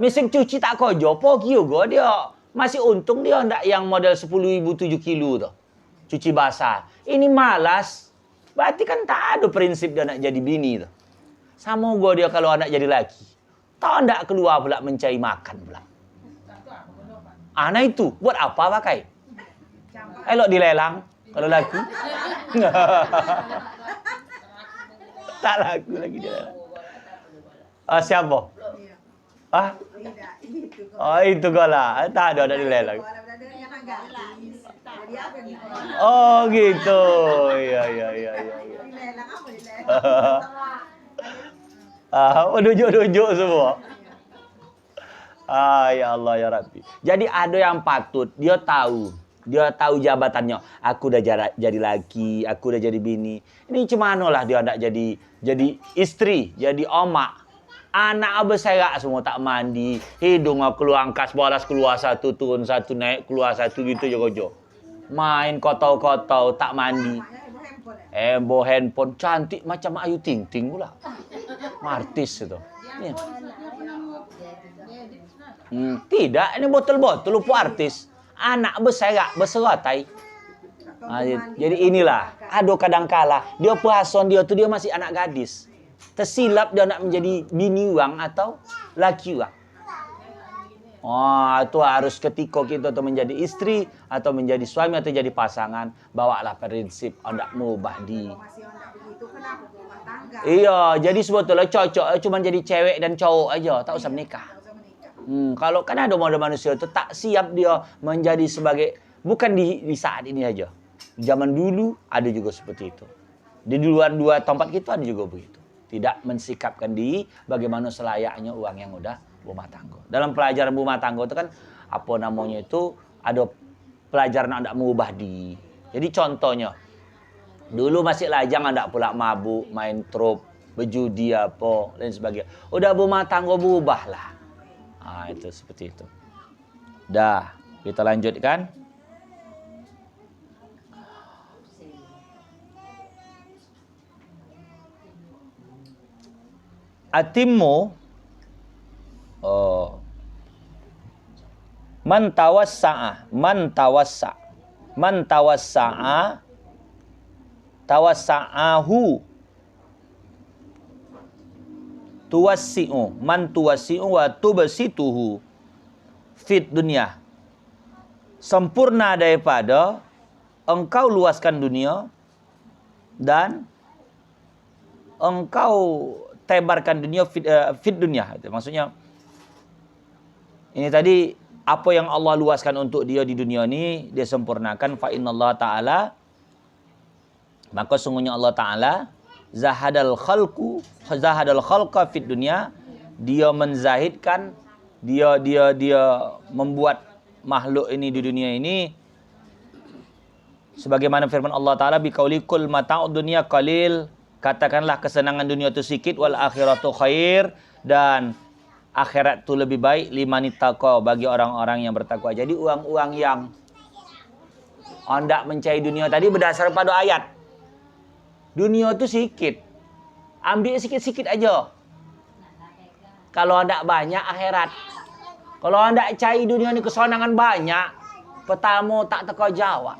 Mesin cuci tak kojo, pergi juga dia. Masih untung dia ndak yang model 10.000 7 kilo tu. Cuci basah. Ini malas. Berarti kan tak ada prinsip dia nak jadi bini tu. Sama gua dia kalau anak jadi laki. Tak ndak keluar pula mencari makan pula. Anak itu buat apa pakai? Elok dilelang kalau laki. Tak laku lagi dia. Siapa? Itu gola. Tak ada dilelang. Oh gitu. Iya. Unjuk-unjuk semua. Ya Allah ya Rabbi. Jadi ada yang patut, dia tahu jabatannya. Aku dah jadi laki, aku dah jadi bini. Ini cemano lah dia nak jadi istri, jadi omak. Anak berserak semua tak mandi, hidung keluar angkas, bolas keluar satu, turun satu, naik keluar satu gitu je. Main kotau-kotau, tak mandi. Heboh handphone, cantik macam Ayu Ting Ting pula. Artis itu. Ya. Tidak, ini botol-botol lupa artis. Anak berseratai. Jadi inilah, aduh kadangkala dia puason dia masih anak gadis. Tersilap dia nak menjadi bini orang atau laki orang. Itu harus ketika kita tu menjadi istri atau menjadi suami atau jadi pasangan, bawalah prinsip hendak mengubah di. Iya, jadi sebetulnya cocok cuma jadi cewek dan cowok aja, tak usah menikah. Kalau kan ada manusia tu tak siap dia menjadi sebagai, bukan di saat ini aja. Zaman dulu ada juga seperti itu. Di luar dua tempat kita ada juga begitu. Tidak mensikapkan diri bagaimana selayaknya uang yang udah rumah tangga. Dalam pelajaran rumah tangga itu kan apa namanya itu ada pelajaran tidak mengubah diri. Jadi contohnya dulu masih lajang ada pula mabuk, main trup, berjudi apa dan sebagainya. Udah rumah tangga berubah lah. Ah itu seperti itu. Dah, kita lanjutkan. Atimmu man tawassa'a tawassa'ahu tuwassi'u wa tubsituhu fit dunia. Sempurna daripada engkau luaskan dunia dan engkau tebarkan dunia fit dunia. Maksudnya ini tadi apa yang Allah luaskan untuk dia di dunia ini dia sempurnakan. Fa innallaha ta'ala, maka sungguhnya Allah Ta'ala zahadal khalqa fit dunia, dia menzahidkan, dia membuat makhluk ini di dunia ini sebagaimana firman Allah Ta'ala biqauli kul mata'ud dunya qalil, katakanlah kesenangan dunia itu sedikit, wal akhiratu khair, dan akhirat itu lebih baik, limanitaqa, bagi orang-orang yang bertakwa. Jadi uang-uang yang hendak mencari dunia tadi berdasar pada ayat. Dunia itu sedikit. Ambil sikit-sikit aja. Kalau hendak banyak akhirat. Kalau hendak cari dunia ni kesenangan banyak, pertama tak teka jawab.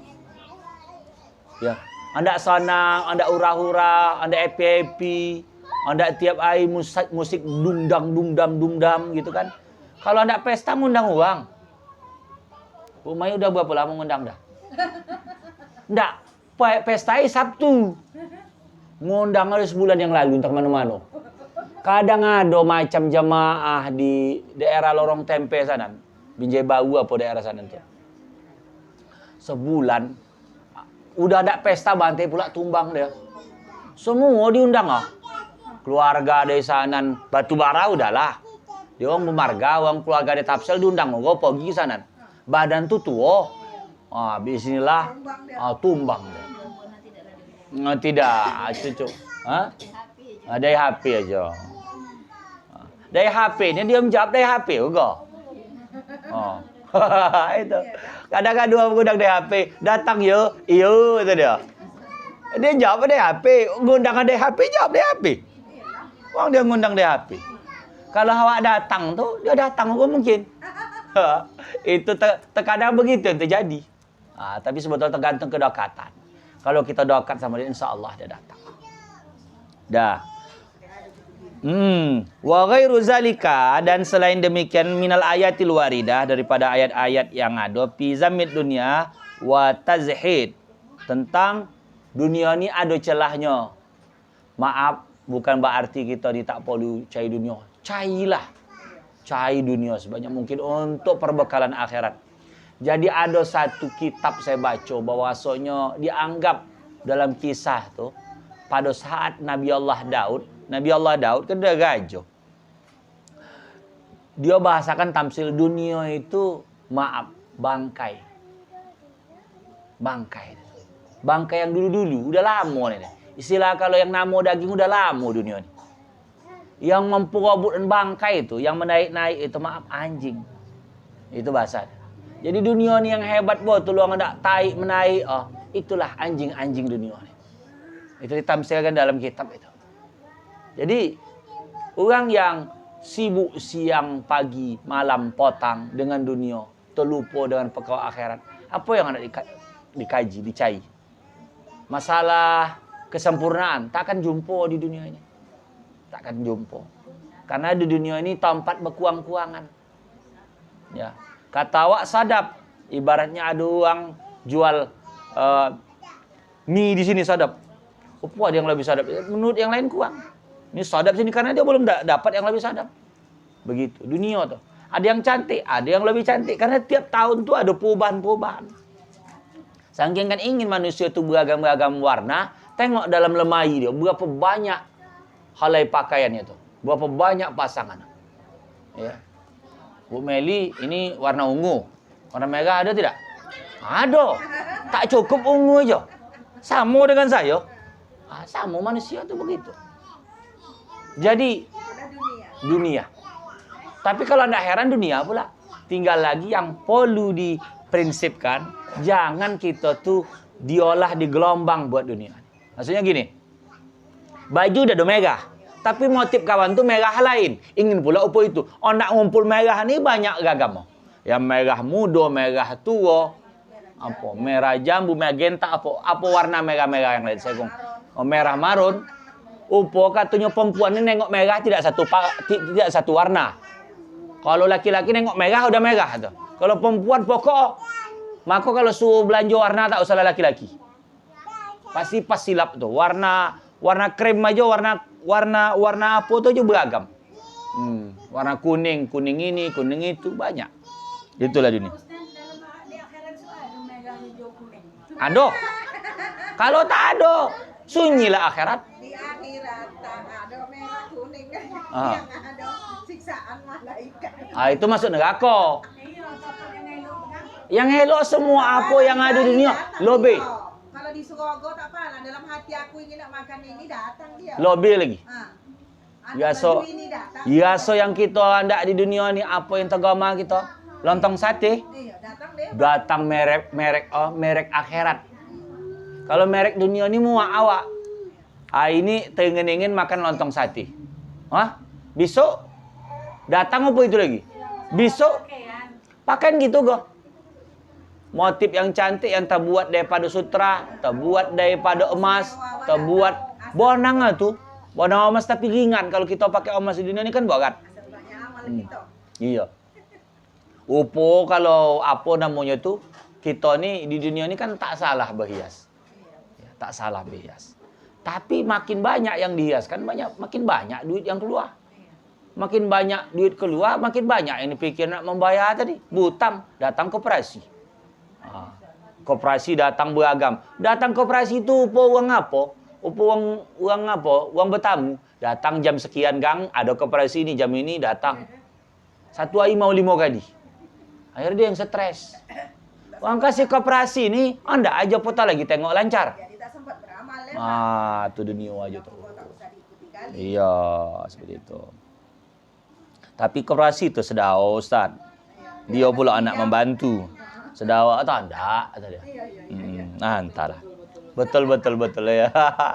Ya. Anda senang, anda hura-hura, anda happy-happy, anda tiap hari musik dumdam gitu kan. Kalau anda pesta ngundang uang. Umay udah berapa lama ngundang dah? Nggak, pesta Sabtu. Ngundang ada sebulan yang lalu entah mana-mana. Kadang ada macam jamaah di daerah Lorong Tempe sana. Binjai Bau apa daerah sana tuh. Sebulan udah ada pesta bantai pula tumbang dia. Semua diundang ah. Keluarga dari sana Batu Bara udahlah. Dia orang Bemarga, orang keluarga dari Tapsel diundang mau pergi ke sana. Badan tuh tua. Ah, bismillah tumbang dia. Tidak, cucu. Hah? Dari HP aja. Dari HP ni dia menjawab dari HP juga. Oh. Itu. Kadang-kadang dua ngundang dari HP, datang yo, iyo itu dia. Dia jawab dari HP, ngundang dari HP jawab dari HP. Orang dia ngundang dari HP. Kalau awak datang tuh, dia datang juga mungkin. Itu terkadang begitu yang terjadi. Tapi sebetulnya tergantung kedekatan. Kalau kita dekat sama dia, insya Allah dia datang. Dah. Wa ghairu zalika, dan selain demikian minal ayatil waridah, daripada ayat-ayat yang ada fi zammid dunya wa tazhid, tentang dunia ni ada celahnya. Maaf, bukan berarti kita ni tak perlu cari dunia. Carilah. Cari dunia sebanyak mungkin untuk perbekalan akhirat. Jadi ada satu kitab saya baca bahwasanya dianggap dalam kisah tu pada saat Nabi Allah Daud kan dia gajah. Dia bahasakan tamsil dunia itu maaf, bangkai. Bangkai yang dulu-dulu, udah lama nih. Istilah kalau yang namo daging udah lama dunia ini. Yang memperobot dan bangkai itu, yang menaik-naik itu maaf anjing. Itu bahasa. Jadi dunia ni yang hebat betul, orang nak taik menaik, itulah anjing-anjing dunia ni. Itu ditamsilkan dalam kitab itu. Jadi orang yang sibuk siang, pagi, malam, potang dengan dunia, terlupa dengan perkara akhirat. Apa yang nak dikaji, dicari? Masalah kesempurnaan takkan jumpa di dunia ini. Takkan jumpa. Karena di dunia ini tempat berkuang-kuangan. Ya. Kata awak sadap, ibaratnya ada orang jual mie di sini sadap. Apa ada yang lebih sadap? Menurut yang lain kurang. Ini sadap sini karena dia belum dapat yang lebih sadap. Begitu. Dunia tuh. Ada yang cantik, ada yang lebih cantik. Karena tiap tahun tuh ada perubahan-perubahan. Saking kan ingin manusia itu beragam-agam warna, tengok dalam lemari dia, berapa banyak helai pakaiannya tuh. Berapa banyak pasangan. Ya. Bu Meli, ini warna ungu. Warna merah ada tidak? Ada. Tak cukup ungu aja. Sama dengan saya. Sama manusia tuh begitu. Jadi, dunia. Tapi kalau anda heran dunia pula. Tinggal lagi yang perlu diprinsipkan, jangan kita tuh diolah di gelombang buat dunia. Maksudnya gini, baju udah ada merah, tapi motif kawan tuh merah lain. Ingin pula apa itu? Oh nak ngumpul merah nih banyak gagam. Yang merah muda, merah tua, apa merah jambu, magenta, apa warna merah-merah yang lain. Saya bilang, oh merah marun. Upo katanya perempuan ini nengok merah tidak satu warna. Kalau laki-laki nengok merah udah merah tuh. Kalau perempuan pokok, maka kalau suruh belanja warna tak usah laki-laki. Pasti pas silap tuh. Warna krem aja, warna apa tuh aja beragam. Warna kuning ini, kuning itu banyak. Itulah dunia. Ada. Kalau tak ada, sunyilah akhirat. Di akhirat tak ada merah kuning. Ah. Yang ada siksaan malaikat. Itu masuk neraka. Yang elok semua apa yang ada di dunia, lobe. Kalau di Surogo tak apa, dalam hati aku ingin nak makan ini, datang dia. Lobe lagi. Biasa Biasa yang kita ndak di dunia ni apa yang tergama kita? Lontong sate. Iya, datang dia. Datang merek akhirat. Kalau merek dunia ni muak awak. Ini tengen-tengen makan lontong sate. Besok datang apa itu lagi? Besok pakaian gitu go. Motif yang cantik yang terbuat daripada sutra, terbuat daripada emas, terbuat bonang tu. Bonang emas tapi ringan. Kalau kita pakai emas di dunia ni kan berat. Iya. Upo kalau apa namanya tu, kita ni di dunia ni kan tak salah berhias. Ya, tak salah berhias. Tapi makin banyak yang dihiaskan, makin banyak duit yang keluar. Makin banyak duit keluar, makin banyak yang dipikir nak membayar tadi. Butang, datang koperasi. Koperasi datang beragam. Datang koperasi itu uang apa? Uang apa? Uang bertamu. Datang jam sekian gang, ada koperasi ini, jam ini datang. Satu hari mau 5 kali. Akhirnya dia yang stres. Uang kasih koperasi ini, anda aja putar lagi tengok lancar. Jadi tak sempat beramal ya. Itu dunia aja tuh. Iya, seperti itu. Tapi koperasi itu sedar Ustaz. Dia pula anak membantu. Sedawak atau anda? Kata dia. Entahlah. Betul ya.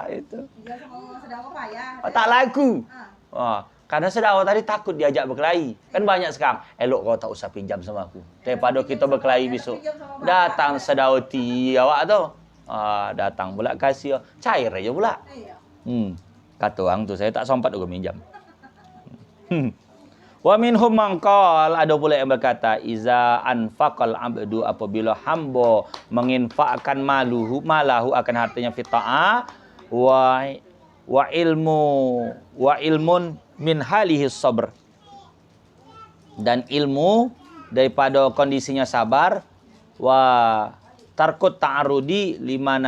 Itu. Dia sama sedawak payah. Tak laku. Karena sedawak tadi takut diajak berkelahi. Kan banyak sekarang. Elok kau tak usah pinjam sama aku. Daripada kita berkelahi besok. Datang sedawak awak tu. Datang pula kasih. Cair aja pula. Kata orang tu, saya tak sempat juga minjam. Wa minhum man qala, ada pula yang berkata iza anfaqal abdu, apabila hamba menginfakkan malahu akan hartanya fi ta'ah wa ilmun min halihi sabr, dan ilmu daripada kondisinya sabar, wa tarkut ta'arudi lima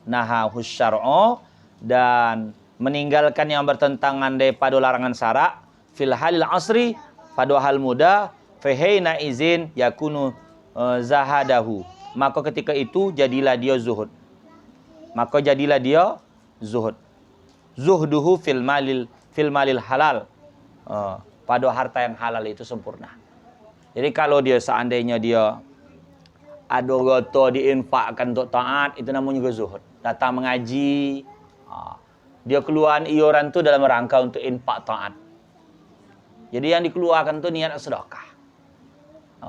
naha husyar'u, dan meninggalkan yang bertentangan daripada larangan syarak, fil halil asri, pada hal muda, fahaina izin yakunu zahadahu, maka ketika itu jadilah dia zuhud. Zuhduhu fil malil halal, pada harta yang halal itu sempurna. Jadi kalau dia seandainya dia ada harta diinfakkan untuk taat, itu namanya juga zuhud. Datang mengaji, dia keluaran iuran tu dalam rangka untuk infak taat. Jadi yang dikeluarkan tu niat sedekah.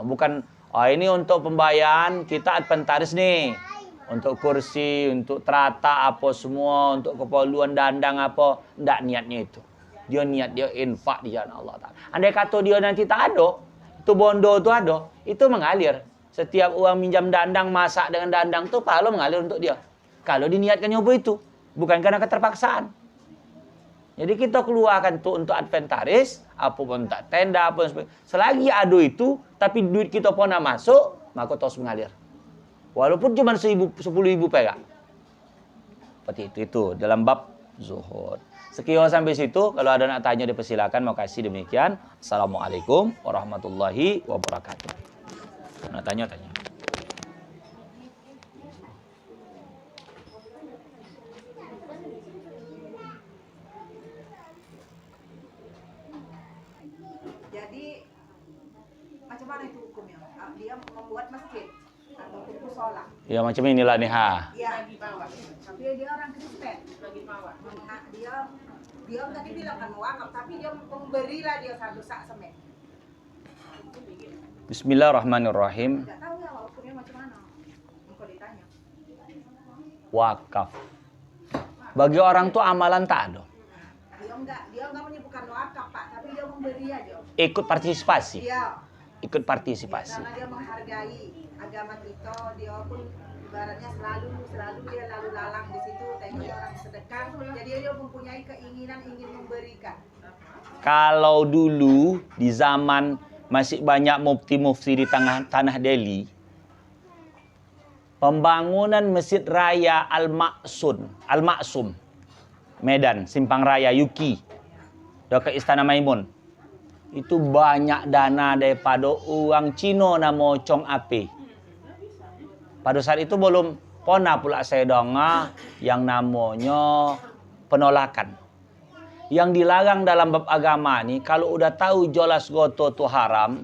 Bukan ini untuk pembayaran kita adventaris nih. Untuk kursi, untuk terata apa semua, untuk keperluan dandang apa, enggak niatnya itu. Dia niat dia infak di jalan Allah Taala. Andai kata dia nanti tak ada, itu bondo tu ada, itu mengalir. Setiap orang minjam dandang, masak dengan dandang tu pahala mengalir untuk dia. Kalau diniatkan nyoba itu, bukan karena keterpaksaan. Jadi kita keluarkan tu untuk adventaris, apa pun tak tenda, apa pun. Selagi ada itu, tapi duit kita pun nak masuk, maka terus mengalir. Walaupun cuma 10.000 perak. Seperti itu dalam bab zuhud. Sekian sampai situ. Kalau ada nak tanya dipersilakan. Makasih demikian. Assalamualaikum warahmatullahi wabarakatuh. Nak tanya. Jadi macam mana itu hukumnya? Dia membuat masjid ataupun musola. Ya macam inilah nih Iya, tapi dia orang Kristen. Dia tadi bilang kan wakaf, tapi dia memberilah dia satu sak semen. Bismillahirrahmanirrahim. Enggak tahu ya hukumnya macam mana. Engkau ditanya. Wakaf. Bagi orang tuh amalan tak ada. Dia enggak menyebutkan wakaf, Pak, tapi dia memberi aja. Ikut partisipasi. Iya. Ikut partisipasi. Karena dia menghargai agama kita, dia pun ibaratnya selalu dia lalu lalang di situ, tengok orang sedekah, jadi dia mempunyai keinginan ingin memberikan. Kalau dulu di zaman masih banyak mufti-mufti di tanah Delhi, pembangunan Masjid Raya Al-Maksum, Medan, Simpang Raya Yuki, dekat Istana Maimun, itu banyak dana daripada uang Cina nama Chong Ape. Pada saat itu belum pernah pula saya dengar yang namanya penolakan. Yang dilarang dalam bab agama ni, kalau udah tahu jelas goto tu haram,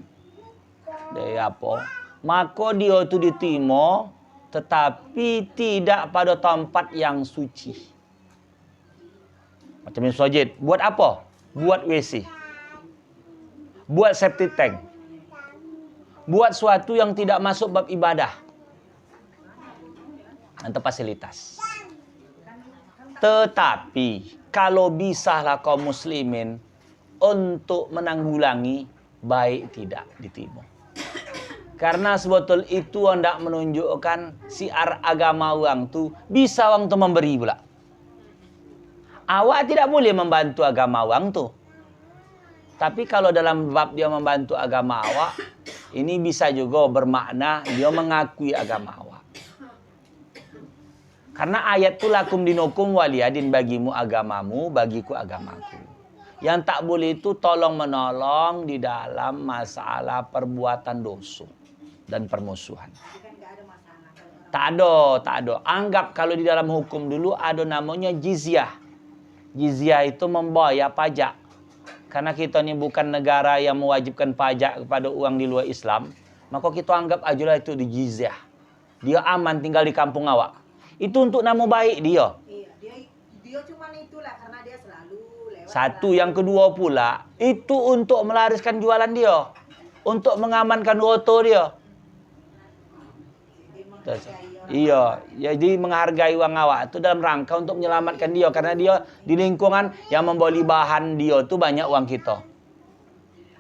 dia apa? Maka dia tu diterima, tetapi tidak pada tempat yang suci. Macam masjid. Buat apa? Buat WC. Buat septic tank. Buat suatu yang tidak masuk bab ibadah. Atau fasilitas. Tetapi kalau bisalah kaum muslimin untuk menanggulangi, baik tidak diterima. Karena sebetul itu hendak menunjukkan siar agama orang tu bisa orang tu memberi pula. Awak tidak boleh membantu agama orang tu. Tapi kalau dalam bab dia membantu agama awak, ini bisa juga bermakna dia mengakui agama awak. Karena ayat tu lakum dinukum waliyadin, bagimu agamamu, bagiku agamaku. Yang tak boleh itu tolong menolong di dalam masalah perbuatan dosa dan permusuhan. Tak ada. Anggap kalau di dalam hukum dulu ada namanya jizyah. Jizyah itu membayar pajak. Karena kita ni bukan negara yang mewajibkan pajak kepada orang di luar Islam, maka kita anggap ajalah itu di jizyah. Dia aman tinggal di kampung awak. Itu untuk nama baik dia. Iya, dia cuma itulah karena dia selalu lewat. Satu, yang kedua pula, itu untuk melariskan jualan dia. Untuk mengamankan roto dia. Iya, jadi menghargai uang awak itu dalam rangka untuk menyelamatkan dia. Karena dia di lingkungan yang membeli bahan dia tu banyak uang kita.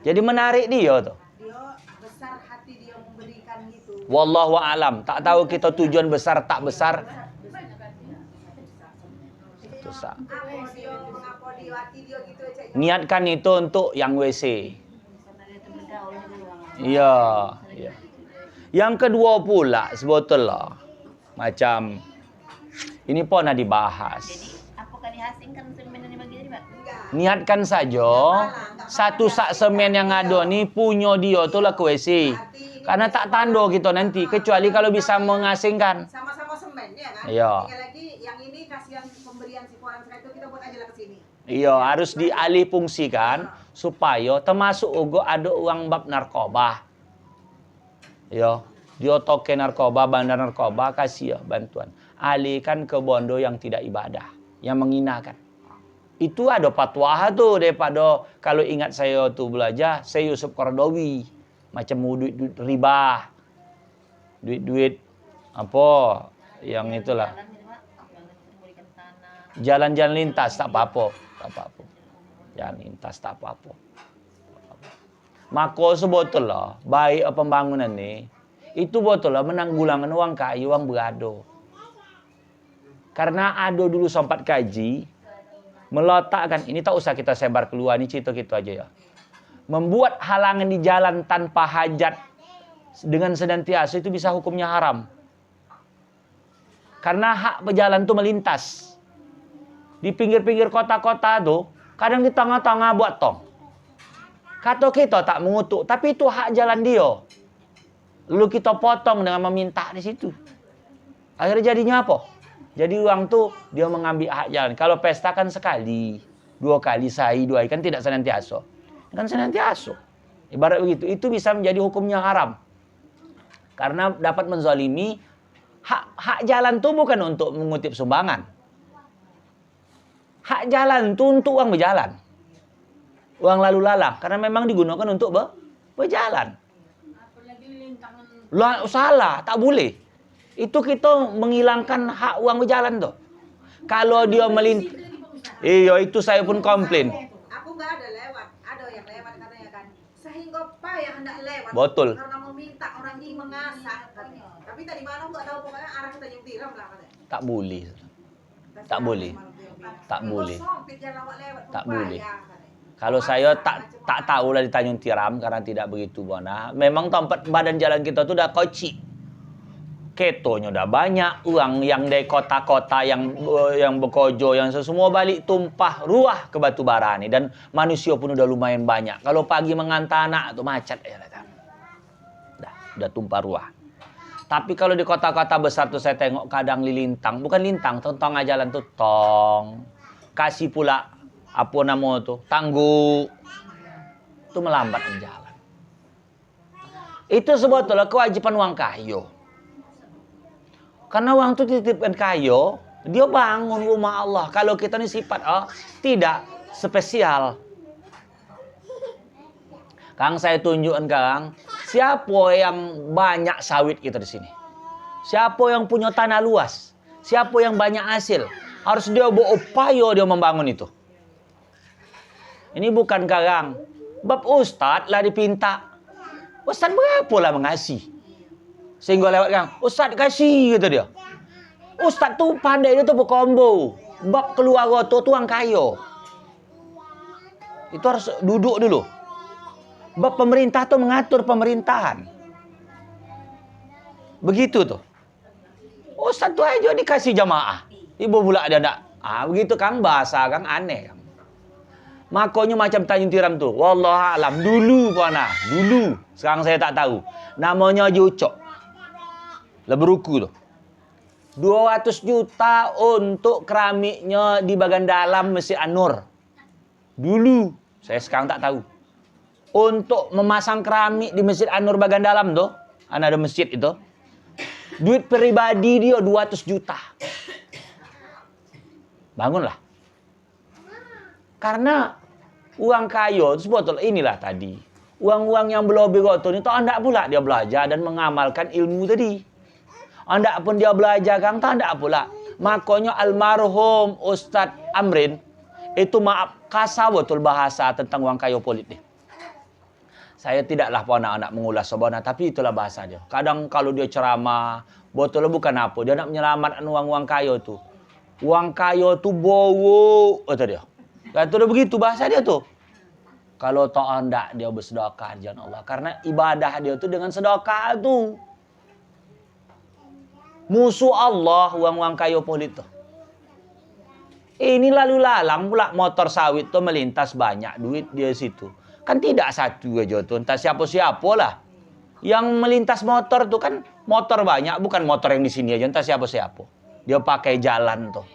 Jadi menarik dia tu. Dia besar hati dia memberikan gitu. Wallahu a'lam. Tak tahu kita tujuan besar tak besar. Mengapa dia hati dia gitu aja. Niatkan itu untuk yang WC. Iya. Yang kedua pula sebetulnya macam ini pun ada dibahas. Jadi apakah dihasilkan semen yang dibagi tadi, Pak? Niatkan saja satu sak semen yang ada ni punya dia tu lah ke WC. Karena tak tanda kita nanti kecuali kalau bisa mengasingkan. Sama-sama semen ya kan? Iya. Tinggal lagi yang ini kasihan pemberian si koran itu kita buat aja lah ke sini. Iya, harus dialih fungsikan supaya termasuk juga ada uang bab narkoba. Ya, dia toke narkoba, bandar narkoba, kasih ya bantuan. Alihkan ke bondo yang tidak ibadah, yang menghinakan. Itu ada fatwa tu daripada kalau ingat saya tu belajar, saya Yusuf Qaradawi. Macam duit riba. Duit apa yang itulah. Jalan-jalan lintas tak apa-apa. Jalan lintas tak apa-apa. Maka sebetulnya baik pembangunan ni itu betullah menanggulangan uang kayu, uang berado. Karena ada dulu sempat kaji meletakkan, ini tak usah kita sebar keluar, ni cerita kita aja ya. Membuat halangan di jalan tanpa hajat dengan senantiasa itu bisa hukumnya haram. Karena hak pejalan tuh melintas. Di pinggir-pinggir kota-kota tuh, kadang di tengah-tengah buat tong. Kata kita tak mengutuk, tapi itu hak jalan dia. Lalu kita potong dengan meminta di situ. Akhirnya jadinya apa? Jadi uang tuh dia mengambil hak jalan. Kalau pesta kan sekali, 2 kali, sehari, 2 hari, kan tidak senantiasa. Kan senantiasa. Ibarat begitu, itu bisa menjadi hukumnya haram. Karena dapat menzalimi. Hak jalan tuh bukan untuk mengutip sumbangan. Hak jalan tuh untuk uang berjalan. Uang lalu lalang. Karena memang digunakan untuk berjalan. Salah, tak boleh. Itu kita menghilangkan hak uang berjalan tuh. Kalau dia iya, itu saya pun komplain. Aku nggak ada lewat. Ada yang lewat katanya kan. Sehingga apa yang hendak lewat. Betul. Karena meminta orang ini mengasak. Katanya. Tapi tadi mana nggak tahu pokoknya arah kita yang tiram lah katanya. Tak boleh. Tak boleh. Tak boleh. Tak boleh. Kalau saya tak tahulah di Tanjung Tiram karena tidak begitu bona. Memang tempat badan jalan kita tuh udah kocik. Ketonya udah banyak, uang yang dari kota-kota yang bekojo yang semua balik tumpah ruah ke Batubara nih, dan manusia pun udah lumayan banyak. Kalau pagi mengantar anak tuh macet ya datang. Udah tumpah ruah. Tapi kalau di kota-kota besar tuh saya tengok kadang lilintang, bukan lintang, tong jalan tuh tong. Kasih pula apa nama tuh? Tangguh. Itu melambat jalan. Itu sebetulnya kewajiban uang kayo. Karena uang itu dititipkan kayo, dia bangun rumah Allah. Kalau kita ini sifat tidak spesial. Kang saya tunjukkan Kang, siapa yang banyak sawit kita di sini? Siapa yang punya tanah luas? Siapa yang banyak hasil? Harus dia berupaya dia membangun itu. Ini bukan Kang. Bab Ustadz lah dipinta. Ustadz berapa lah mengasih? Sehingga lewat Kang, Ustadz kasih gitu dia. Ustadz tuh pandai dia tuh berkombo. Bab keluarga tuh tuang kayo. Itu harus duduk dulu. Bab pemerintah tuh mengatur pemerintahan. Begitu tuh. Ustadz tuh aja dikasih jamaah. Ibu pula ada enggak. Begitu Kang, bahasa Kang aneh Kang. Makanya macam Tanjung Tiram tuh. Wallahualam dulu pana, dulu. Sekarang saya tak tahu. Namanya Jucok. Leberuku tuh. 200 juta untuk keramiknya di bagian dalam Masjid An-Nur. Dulu, saya sekarang tak tahu. Untuk memasang keramik di Masjid An-Nur bagian dalam tuh, ada masjid itu. Duit pribadi dia 200 juta. Bangunlah. Karena uang kayo itu sebetulnya inilah tadi. Uang-uang yang berlebih itu tak hendak pula dia belajar dan mengamalkan ilmu tadi. Anda pun dia belajar Kang, tak ada pula. Makanya almarhum Ustadz Amrin itu maaf kasar betul bahasa tentang uang kayu politik. Saya tidaklah anak-anak mengulas sebenarnya, tapi itulah bahasa dia. Kadang kalau dia ceramah, betul bukan apa, dia nak menyelamatkan uang-uang kayu itu. Uang kayu itu bowo, kata dia. Kata dia begitu bahasa dia tuh. Kalau tak hendak dia bersedekah jangan Allah, karena ibadah dia itu dengan sedekah tuh. Musuh Allah uang-uang kayu politik tuh. Ini lalu lalang pula motor sawit tuh melintas banyak duit dia situ. Kan tidak satu aja tuh, entah siapa-siapa lah. Yang melintas motor tuh kan motor banyak, bukan motor yang di sini aja, entah siapa-siapa. Dia pakai jalan tuh.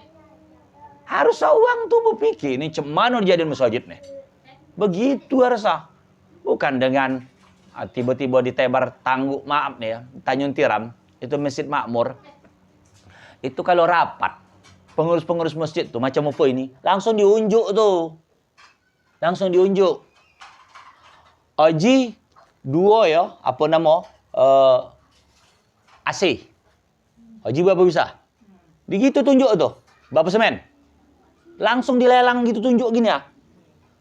Harus uang tuh berpikir, ini cemana dijadiin masjid nih. Begitu harusnya. Bukan dengan tiba-tiba ditebar tangguh, maaf nih ya, Tanjung Tiram. Itu masjid makmur. Itu kalau rapat, pengurus-pengurus masjid tuh macam apa ini, langsung diunjuk tuh. Langsung diunjuk. Haji 2 ya, apa nama? AC. Haji berapa bisa? Begitu tunjuk tuh. Berapa semen? Langsung dilelang gitu tunjuk gini ya.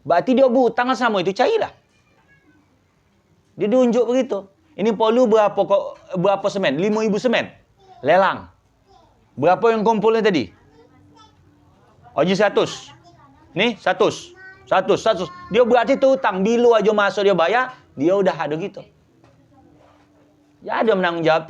Berarti dia berhutang sama itu cairlah. Dia diunjuk begitu. Ini perlu berapa semen? 5.000 semen. Lelang. Berapa yang kumpulnya tadi? Haji 100. Nih 100. 100. Dia berarti tu hutang. Bila aja masuk dia bayar, dia udah ada gitu. Ya ada menanggung jawab.